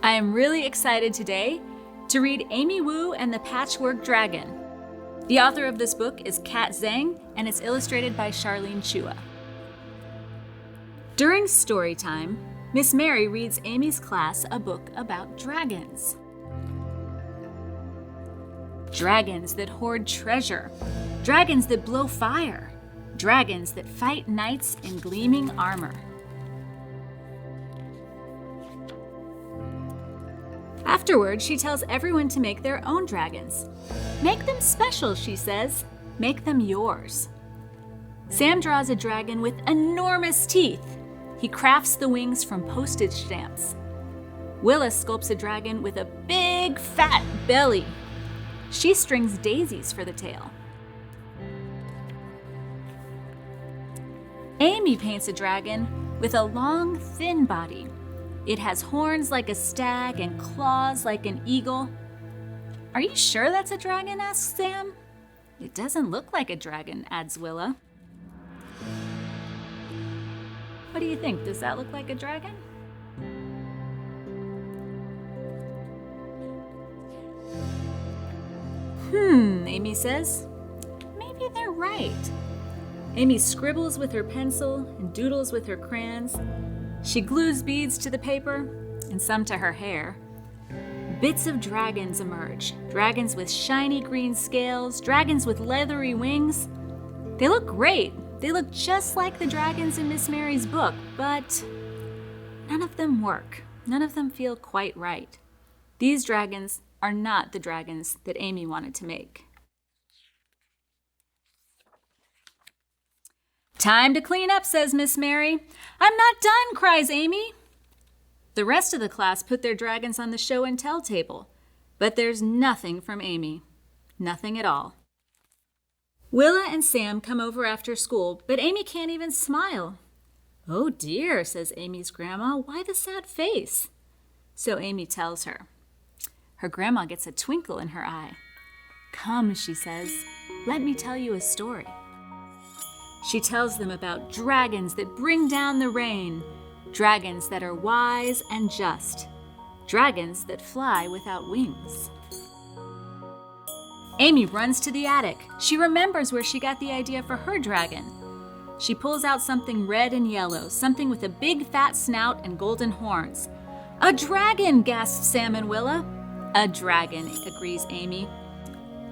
I am really excited today to read Amy Wu and the Patchwork Dragon. The author of this book is Kat Zhang, and it's illustrated by Charlene Chua. During story time, Miss Mary reads Amy's class a book about dragons. Dragons that hoard treasure, dragons that blow fire, dragons that fight knights in gleaming armor. Afterward, she tells everyone to make their own dragons. Make them special, she says. Make them yours. Sam draws a dragon with enormous teeth. He crafts the wings from postage stamps. Willa sculpts a dragon with a big, fat belly. She strings daisies for the tail. Amy paints a dragon with a long, thin body. It has horns like a stag and claws like an eagle. Are you sure that's a dragon? Asks Sam. It doesn't look like a dragon, adds Willa. What do you think? Does that look like a dragon? Amy says. Maybe they're right. Amy scribbles with her pencil and doodles with her crayons. She glues beads to the paper and some to her hair. Bits of dragons emerge. Dragons with shiny green scales, dragons with leathery wings. They look great. They look just like the dragons in Miss Mary's book, but none of them work. None of them feel quite right. These dragons are not the dragons that Amy wanted to make. Time to clean up, says Miss Mary. I'm not done, cries Amy. The rest of the class put their dragons on the show and tell table, but there's nothing from Amy. Nothing at all. Willa and Sam come over after school, but Amy can't even smile. Oh dear, says Amy's grandma, why the sad face? So Amy tells her. Her grandma gets a twinkle in her eye. Come, she says, let me tell you a story. She tells them about dragons that bring down the rain, dragons that are wise and just, dragons that fly without wings. Amy runs to the attic. She remembers where she got the idea for her dragon. She pulls out something red and yellow, something with a big fat snout and golden horns. A dragon, gasps Sam and Willa. A dragon, agrees Amy.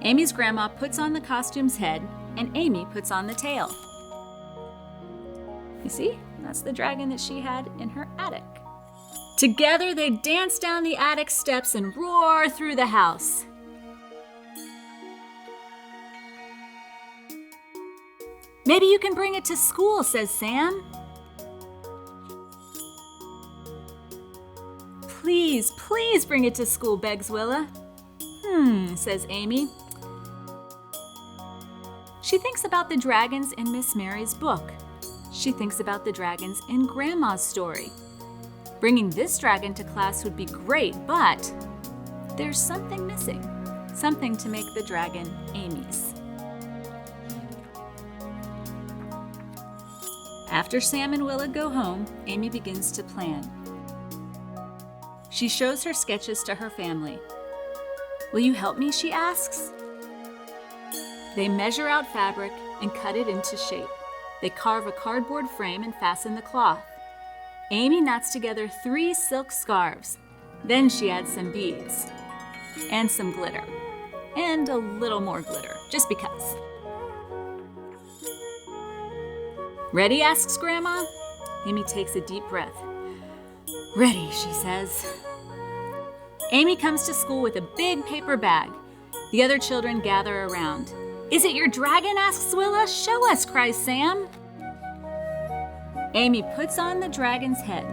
Amy's grandma puts on the costume's head, and Amy puts on the tail. You see, that's the dragon that she had in her attic. Together they dance down the attic steps and roar through the house. Maybe you can bring it to school, says Sam. Please, please bring it to school, begs Willa. Says Amy. She thinks about the dragons in Miss Mary's book. She thinks about the dragons in Grandma's story. Bringing this dragon to class would be great, but there's something missing. Something to make the dragon Amy's. After Sam and Willa go home, Amy begins to plan. She shows her sketches to her family. Will you help me? She asks. They measure out fabric and cut it into shape. They carve a cardboard frame and fasten the cloth. Amy knots together 3 silk scarves. Then she adds some beads and some glitter and a little more glitter, just because. Ready? Asks Grandma. Amy takes a deep breath. Ready, she says. Amy comes to school with a big paper bag. The other children gather around. Is it your dragon? Asks Willa. Show us, cries Sam. Amy puts on the dragon's head.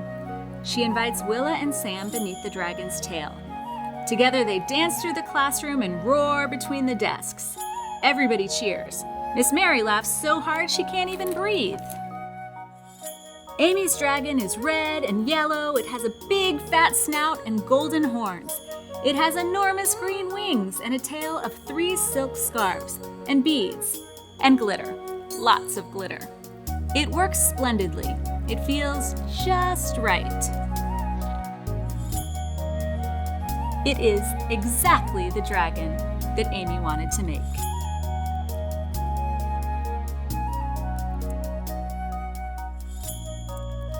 She invites Willa and Sam beneath the dragon's tail. Together they dance through the classroom and roar between the desks. Everybody cheers. Miss Mary laughs so hard she can't even breathe. Amy's dragon is red and yellow. It has a big fat snout and golden horns. It has enormous green wings and a tail of 3 silk scarves and beads and glitter, lots of glitter. It works splendidly. It feels just right. It is exactly the dragon that Amy wanted to make.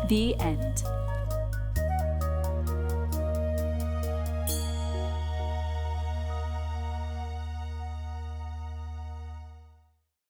The end.